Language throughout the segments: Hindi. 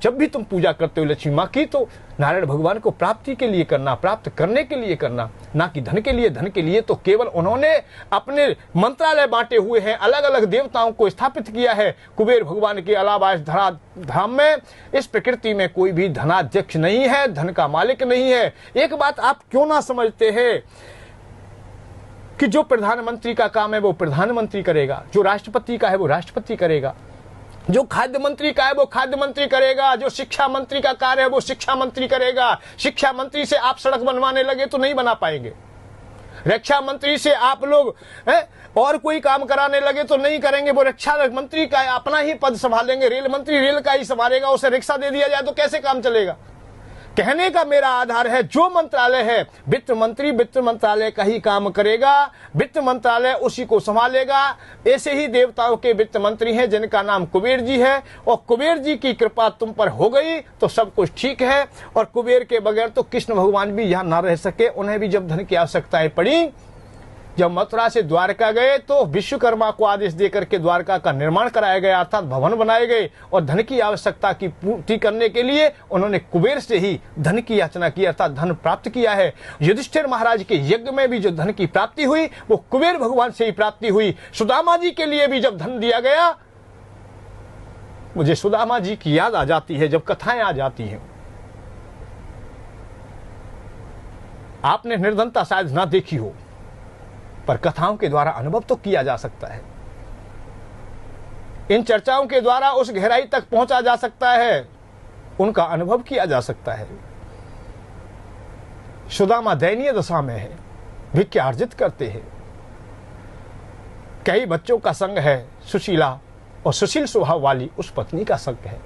जब भी तुम पूजा करते हो लक्ष्मी माँ की, तो नारायण भगवान को प्राप्ति के लिए करना, प्राप्त करने के लिए करना, ना कि धन के लिए। धन के लिए तो केवल उन्होंने अपने मंत्रालय बांटे हुए हैं, अलग अलग देवताओं को स्थापित किया है। कुबेर भगवान के अलावा इस धाम में, इस प्रकृति में कोई भी धनाध्यक्ष नहीं है, धन का मालिक नहीं है। एक बात आप क्यों ना समझते हैं कि जो प्रधानमंत्री का काम है वो प्रधानमंत्री करेगा, जो राष्ट्रपति का है वो राष्ट्रपति करेगा, जो खाद्य मंत्री का है वो खाद्य मंत्री करेगा, जो शिक्षा मंत्री का कार्य है वो शिक्षा मंत्री करेगा। शिक्षा मंत्री से आप सड़क बनवाने लगे तो नहीं बना पाएंगे, रक्षा मंत्री से आप लोग और कोई काम कराने लगे तो नहीं करेंगे, वो रक्षा मंत्री का अपना ही पद संभालेंगे, रेल मंत्री रेल का ही संभालेगा, उसे रिक्शा दे दिया जाए तो कैसे काम चलेगा। कहने का मेरा आधार है, जो मंत्रालय है वित्त मंत्री वित्त मंत्रालय का ही काम करेगा, वित्त मंत्रालय उसी को संभालेगा। ऐसे ही देवताओं के वित्त मंत्री हैं जिनका नाम कुबेर जी है, और कुबेर जी की कृपा तुम पर हो गई तो सब कुछ ठीक है। और कुबेर के बगैर तो कृष्ण भगवान भी यहाँ ना रह सके। उन्हें भी जब धन की आवश्यकताएं पड़ी, जब मथुरा से द्वारका गए तो विश्वकर्मा को आदेश देकर के द्वारका का निर्माण कराया गया, अर्थात भवन बनाए गए, और धन की आवश्यकता की पूर्ति करने के लिए उन्होंने कुबेर से ही धन की याचना की, अर्थात धन प्राप्त किया है। युधिष्ठिर महाराज के यज्ञ में भी जो धन की प्राप्ति हुई वो कुबेर भगवान से ही प्राप्ति हुई। सुदामा जी के लिए भी जब धन दिया गया, मुझे सुदामा जी की याद आ जाती है जब कथाएं आ जाती हैं। आपने निर्धनता शायद ना देखी हो, पर कथाओं के द्वारा अनुभव तो किया जा सकता है। इन चर्चाओं के द्वारा उस गहराई तक पहुंचा जा सकता है, उनका अनुभव किया जा सकता है। सुदामा दयनीय दशा में है, भिक्षा अर्जित करते हैं, कई बच्चों का संग है, सुशीला और सुशील स्वभाव वाली उस पत्नी का संग है।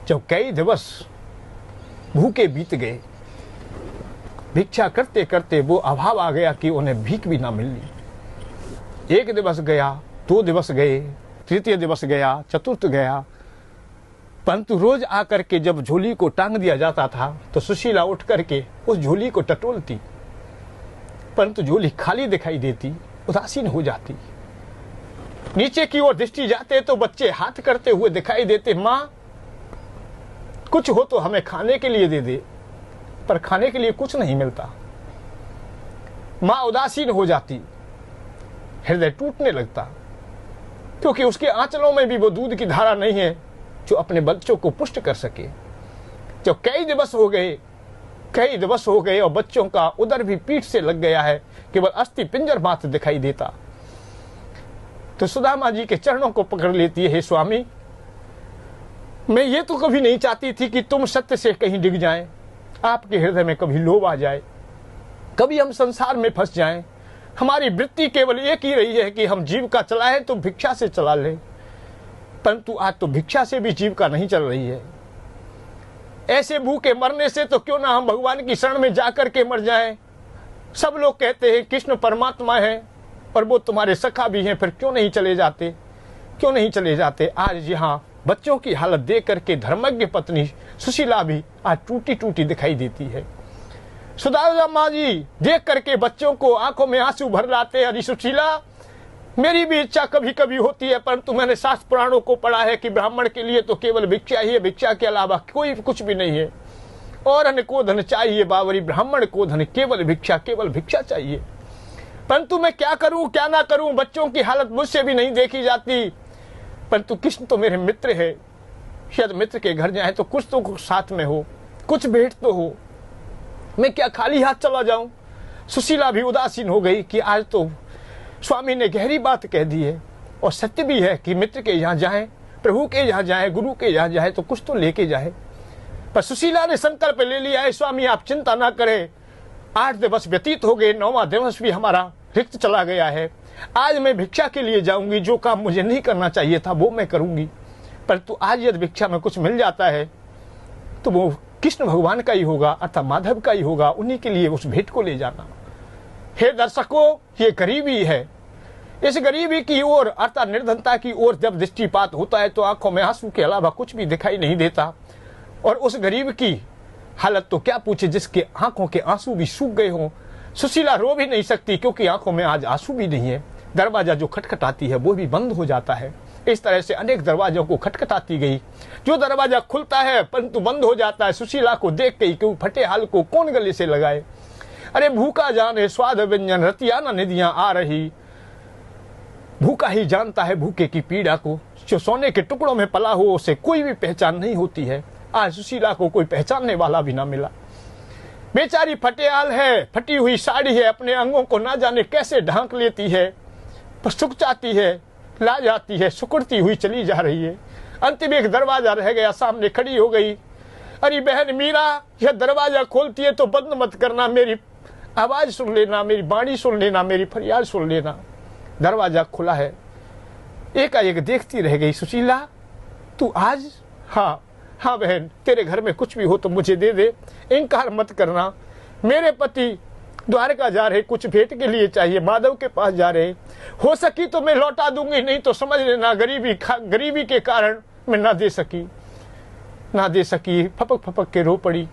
जब कई दिवस भूखे बीत गए, भिक्षा करते करते वो अभाव आ गया कि उन्हें भीख भी ना मिली। एक दिवस गया, 2 दिवस गए, तृतीय दिवस गया, चतुर्थ गया, परंतु रोज आकर के जब झोली को टांग दिया जाता था तो सुशीला उठ करके उस झोली को टटोलती, परंतु झोली खाली दिखाई देती, उदासीन हो जाती। नीचे की ओर दृष्टि जाते तो बच्चे हाथ करते हुए दिखाई देते, माँ कुछ हो तो हमें खाने के लिए दे दे, पर खाने के लिए कुछ नहीं मिलता। मां उदासीन हो जाती, हृदय टूटने लगता, क्योंकि उसके आंचलों में भी वो दूध की धारा नहीं है जो अपने बच्चों को पुष्ट कर सके। जब कई दिवस हो गए और बच्चों का उदर भी पीठ से लग गया है, केवल अस्थि पिंजर मात्र दिखाई देता, तो सुदामा जी के चरणों को पकड़ लेती है, हे स्वामी, मैं ये तो कभी नहीं चाहती थी कि तुम सत्य से कहीं डिग जाएं, आपके हृदय में कभी लोभ आ जाए, कभी हम संसार में फंस जाएं। हमारी वृत्ति केवल एक ही रही है कि हम जीविका चलाएं तो भिक्षा से चला लें, परंतु आज तो भिक्षा से भी जीविका नहीं चल रही है। ऐसे भूखे मरने से तो क्यों ना हम भगवान की शरण में जाकर के मर जाएं। सब लोग कहते हैं कृष्ण परमात्मा है और वो तुम्हारे सखा भी हैं, फिर क्यों नहीं चले जाते। आज यहाँ बच्चों की हालत देख करके धर्मज्ञ पत्नी सुशीला भी आज टूटी टूटी दिखाई देती है। सुदामा जी देख करके बच्चों को आंखों में आंसू भर लाते हैं। अरे सुशीला, मेरी भी इच्छा कभी कभी होती है, परंतु मैंने शास्त्र पुराणों को पढ़ा है कि ब्राह्मण के लिए तो केवल भिक्षा ही है, भिक्षा के अलावा कोई कुछ भी नहीं है। और अन्न को धन चाहिए बावरी, ब्राह्मण को धन केवल भिक्षा चाहिए। परंतु मैं क्या करूं क्या ना करूं, बच्चों की हालत मुझसे भी नहीं देखी जाती। परंतु कृष्ण तो मेरे मित्र है, शायद मित्र के घर जाए तो कुछ तो साथ में हो, कुछ भेंट तो हो, मैं क्या खाली हाथ चला जाऊं। सुशीला भी उदासीन हो गई कि आज तो स्वामी ने गहरी बात कह दी है, और सत्य भी है कि मित्र के यहाँ जाए, प्रभु के यहाँ जाए, गुरु के यहाँ जाए तो कुछ तो लेके जाए। पर सुशीला ने संकल्प ले लिया है, स्वामी आप चिंता ना करें, 8 दिवस व्यतीत हो गए, 9वां दिवस भी हमारा रिक्त चला गया है। आज मैं भिक्षा के लिए जाऊंगी, जो काम मुझे नहीं करना चाहिए था वो मैं करूंगी, परंतु आज यदि भिक्षा में कुछ मिल जाता है तो वो कृष्ण भगवान का ही होगा, अर्थात माधव का ही होगा, उन्हीं के लिए उस भेंट को ले जाना। हे दर्शकों, ये गरीबी है। इस गरीबी की ओर अर्थात निर्धनता की ओर जब दृष्टिपात होता है तो आंखों में आंसू के अलावा कुछ भी दिखाई नहीं देता। और उस गरीब की हालत तो क्या पूछे जिसके आंखों के आंसू भी सूख गए हों। सुशीला रो भी नहीं सकती क्योंकि आंखों में आज आंसू भी नहीं है। दरवाजा जो खटखटाती है वो भी बंद हो जाता है। इस तरह से अनेक दरवाजों को खटखटाती गई। जो दरवाजा खुलता है परंतु बंद हो जाता है। सुशीला को देख के क्यों फटे हाल को कौन गले से लगाए। अरे भूखा जाने स्वाद व्यंजन, रतिया न निधियां आ रही। भूखा ही जानता है भूखे की पीड़ा को। जो सोने के टुकड़ों में पला हो उसे कोई भी पहचान नहीं होती है। आज सुशीला को कोई पहचानने वाला भी ना मिला। बेचारी फटेहाल है, फटी हुई साड़ी है, अपने अंगों को ना जाने कैसे ढांक लेती है, पर सुख जाती है, ला जाती है, सुकुड़ती हुई चली जा रही है। अंतिम एक दरवाजा रह गया, सामने खड़ी हो गई। अरे बहन मीरा, यह दरवाजा खोलती है तो बंद मत करना, मेरी आवाज सुन लेना, मेरी बाणी सुन लेना, मेरी फरियाद सुन लेना। दरवाजा खुला है। एकाएक देखती रह गई। सुशीला तू आज? हाँ हाँ बहन, तेरे घर में कुछ भी हो तो मुझे दे दे, इनकार मत करना। मेरे पति द्वारका जा रहे, कुछ भेंट के लिए चाहिए, माधव के पास जा रहे। हो सकी तो मैं लौटा दूंगी, नहीं तो समझ लेना गरीबी के कारण मैं ना दे सकी। फपक फपक के रो पड़ी।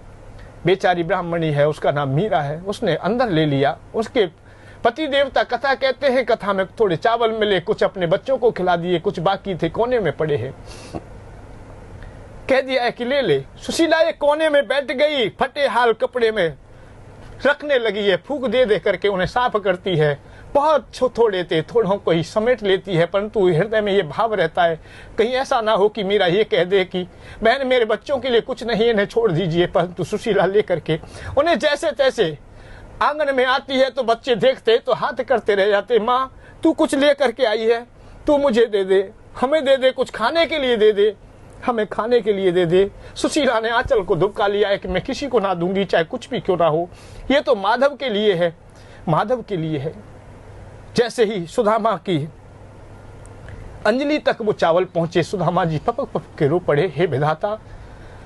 बेचारी ब्राह्मणी है, उसका नाम मीरा है। उसने अंदर ले लिया। उसके पति देवता कथा कहते हैं, कथा में थोड़े चावल मिले, कुछ अपने बच्चों को खिला दिए, कुछ बाकी थे, कोने में पड़े हैं। कह दिया है कि ले ले। सुशीला एक कोने में बैठ गई, फटे हाल कपड़े में रखने लगी है, फूंक दे दे करके उन्हें साफ करती है। बहुत थोड़े थे, थोड़ों को ही समेट लेती है, परंतु हृदय में ये भाव रहता है कहीं ऐसा ना हो कि मीरा ये कह दे कि बहन मेरे बच्चों के लिए कुछ नहीं, इन्हें छोड़ दीजिए। परंतु सुशीला ले करके उन्हें जैसे तैसे आंगन में आती है तो बच्चे देखते तो हाथ करते रह जाते। माँ तू कुछ ले करके आई है, तू मुझे दे दे, हमें दे दे, कुछ खाने के लिए दे दे, हमें खाने के लिए दे दे। सुशीला ने आंचल को धुपका लिया है कि मैं किसी को ना दूंगी, चाहे कुछ भी क्यों ना हो, ये तो माधव के लिए है, माधव के लिए है। जैसे ही सुदामा की अंजलि तक वो चावल पहुंचे, सुदामा जी पपक पपक के रो पड़े। हे विधाता,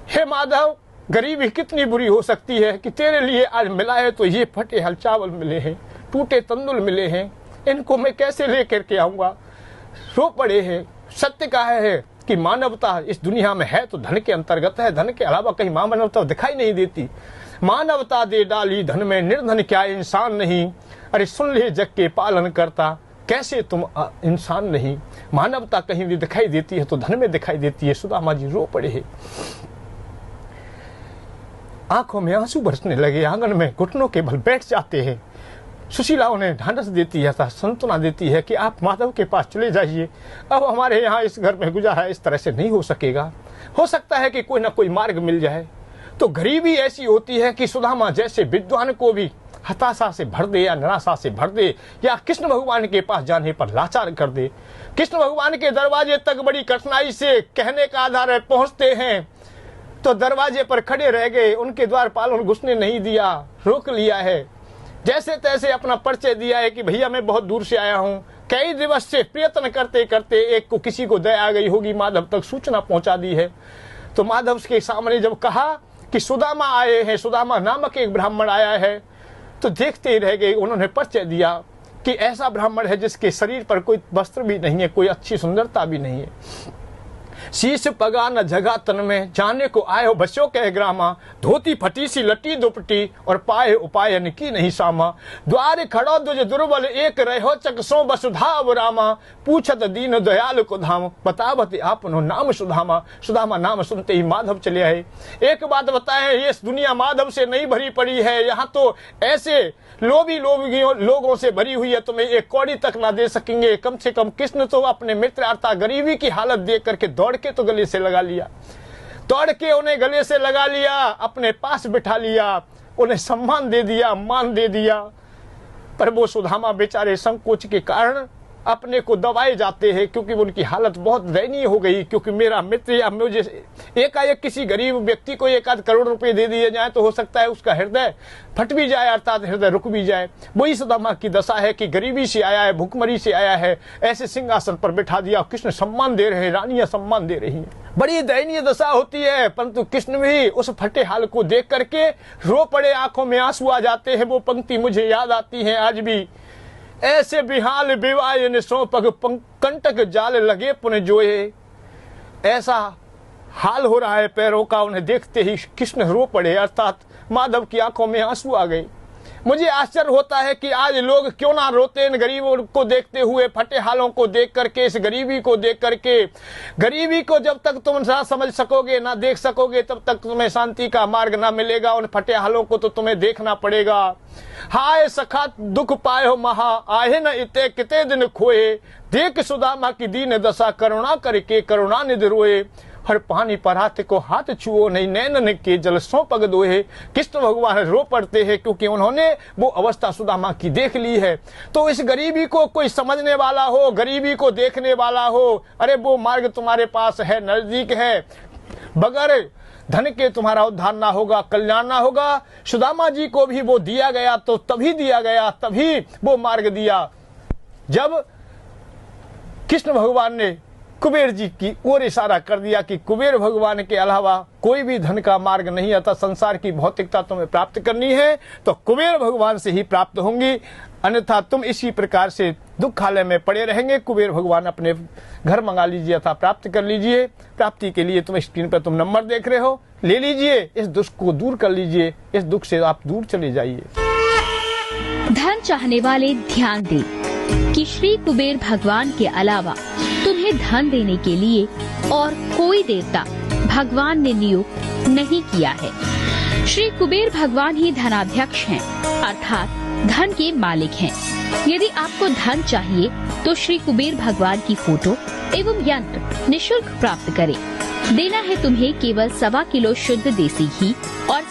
हे माधव, गरीबी कितनी बुरी हो सकती है कि तेरे लिए आज मिला है तो ये फटे हल चावल मिले हैं, टूटे तंदुल मिले हैं, इनको मैं कैसे लेकर के आऊंगा। रो पड़े हैं। सत्य कहा है कि मानवता इस दुनिया में है तो धन के अंतर्गत है, धन के अलावा कहीं मानवता दिखाई नहीं देती। मानवता दे डाली धन में, निर्धन क्या इंसान नहीं। अरे सुन ले जग के पालन करता, कैसे तुम इंसान नहीं। मानवता कहीं भी दिखाई देती है तो धन में दिखाई देती है। सुदामा जी रो पड़े हैं, आंखों में आंसू बरसने लगे, आंगन में घुटनों के बल बैठ जाते हैं। सुशीला उन्हें ढांढस देती है, सांत्वना देती है कि आप माधव के पास चले जाइए, अब हमारे यहाँ इस घर में गुजारा इस तरह से नहीं हो सकेगा, हो सकता है कि कोई ना कोई मार्ग मिल जाए। तो गरीबी ऐसी होती है कि सुदामा जैसे विद्वान को भी हताशा से भर दे या निराशा से भर दे, या कृष्ण भगवान के पास जाने पर लाचार कर दे। कृष्ण भगवान के दरवाजे तक बड़ी कठिनाई से कहने का आधार है पहुंचते हैं तो दरवाजे पर खड़े रह गए, उनके द्वारपालों ने घुसने नहीं दिया, रोक लिया है। जैसे तैसे अपना परिचय दिया है कि भैया मैं बहुत दूर से आया हूँ। कई दिवस से प्रयत्न करते करते एक को किसी को दया आ गई होगी, माधव तक सूचना पहुंचा दी है। तो माधव के सामने जब कहा कि सुदामा आए हैं, सुदामा नामक एक ब्राह्मण आया है, तो देखते ही रह गए। उन्होंने परिचय दिया कि ऐसा ब्राह्मण है जिसके शरीर पर कोई वस्त्र भी नहीं है, कोई अच्छी सुंदरता भी नहीं है। शीश पगा न जगा तन में, जाने को आयो बस्यो कह ग्रामा। धोती फटी सी लटी दुपटी, और पाए उपाय की नहीं सामा। द्वार खड़ो दुज दुर्बल, एक रहो चकसो वसुधाव रामा। पूछत दीन दयाल को धाम, बतावत आपनो नाम सुदामा। सुदामा नाम सुनते ही माधव चले आए। एक बात बताएं, ये दुनिया माधव से नहीं भरी पड़ी है, यहाँ तो ऐसे लोभी लोगों से भरी हुई है, तुम्हें एक कौड़ी तक ना दे सकेंगे। कम से कम कृष्ण तो अपने मित्र अर्थात गरीबी की हालत देख करके दौड़ के तो गले से लगा लिया, दौड़ के उन्हें गले से लगा लिया, अपने पास बिठा लिया, उन्हें सम्मान दे दिया, मान दे दिया। पर वो सुदामा बेचारे संकोच के कारण अपने को दबाए जाते हैं, क्योंकि उनकी हालत बहुत दयनीय हो गई। क्योंकि मेरा मित्र या मुझे एकाएक किसी गरीब व्यक्ति को 1-8 करोड़ रुपए दे दिए जाए तो हो सकता है उसका हृदय फट भी जाए, अर्थात हृदय रुक भी जाए। वही सुदामा की दशा है कि गरीबी से आया है, भूखमरी से आया है, ऐसे सिंहासन पर बैठा दिया, कृष्ण सम्मान दे रहे हैं, रानियां सम्मान दे रही हैं। बड़ी दयनीय दशा होती है। परंतु कृष्ण भी उस फटे हाल को देख करके रो पड़े, आंखों में आंसू आ जाते हैं। वो पंक्ति मुझे याद आती है आज भी। ऐसे बिहाल बिवाय ने सो पग कंटक जाल लगे पुन जोए। ऐसा हाल हो रहा है पैरों का, उन्हें देखते ही कृष्ण रो पड़े, अर्थात माधव की आंखों में आंसू आ गए। मुझे आश्चर्य होता है कि आज लोग क्यों ना रोते इन गरीबों को देखते हुए, फटे हालों को देख करके, इस गरीबी को देख करके। गरीबी को जब तक तुम ना समझ सकोगे, ना देख सकोगे, तब तक तुम्हें शांति का मार्ग ना मिलेगा। उन फटे हालों को तो तुम्हें देखना पड़ेगा। हाय सखा दुख पाए हो महा, आहे न इते किते दिन खोए, देख सुदामा की दीन दशा, करुणा करके करुणा निधि रोए। हर पानी पर हाथ को हाथ छुओ नहीं, नैनन के जल सो पग दोहे। कृष्ण भगवान रो पड़ते हैं क्योंकि उन्होंने वो अवस्था सुदामा की देख ली है। तो इस गरीबी को कोई समझने वाला हो, गरीबी को देखने वाला हो, अरे वो मार्ग तुम्हारे पास है, नजदीक है। बगैर धन के तुम्हारा उद्धार ना होगा, कल्याण ना होगा। सुदामा जी को भी वो दिया गया तो तभी दिया गया, तभी वो मार्ग दिया जब कृष्ण भगवान ने कुबेर जी की ओर इशारा कर दिया कि कुबेर भगवान के अलावा कोई भी धन का मार्ग नहीं आता। संसार की भौतिकता तुम्हें प्राप्त करनी है तो कुबेर भगवान से ही प्राप्त होंगी, अन्यथा तुम इसी प्रकार से दुखालय में पड़े रहेंगे। कुबेर भगवान अपने घर मंगा लीजिए अथवा प्राप्त कर लीजिए। प्राप्ति के लिए तुम स्क्रीन पर तुम नंबर देख रहे हो, ले लीजिए, इस दुख को दूर कर लीजिए, इस दुख से आप दूर चले जाइए। धन चाहने वाले ध्यान दें कि श्री कुबेर भगवान के अलावा तुम्हें धन देने के लिए और कोई देवता भगवान ने नियुक्त नहीं किया है। श्री कुबेर भगवान ही धनाध्यक्ष हैं, अर्थात धन के मालिक हैं। यदि आपको धन चाहिए तो श्री कुबेर भगवान की फोटो एवं यंत्र निशुल्क प्राप्त करें। देना है तुम्हें केवल 1.25 किलो शुद्ध देसी घी और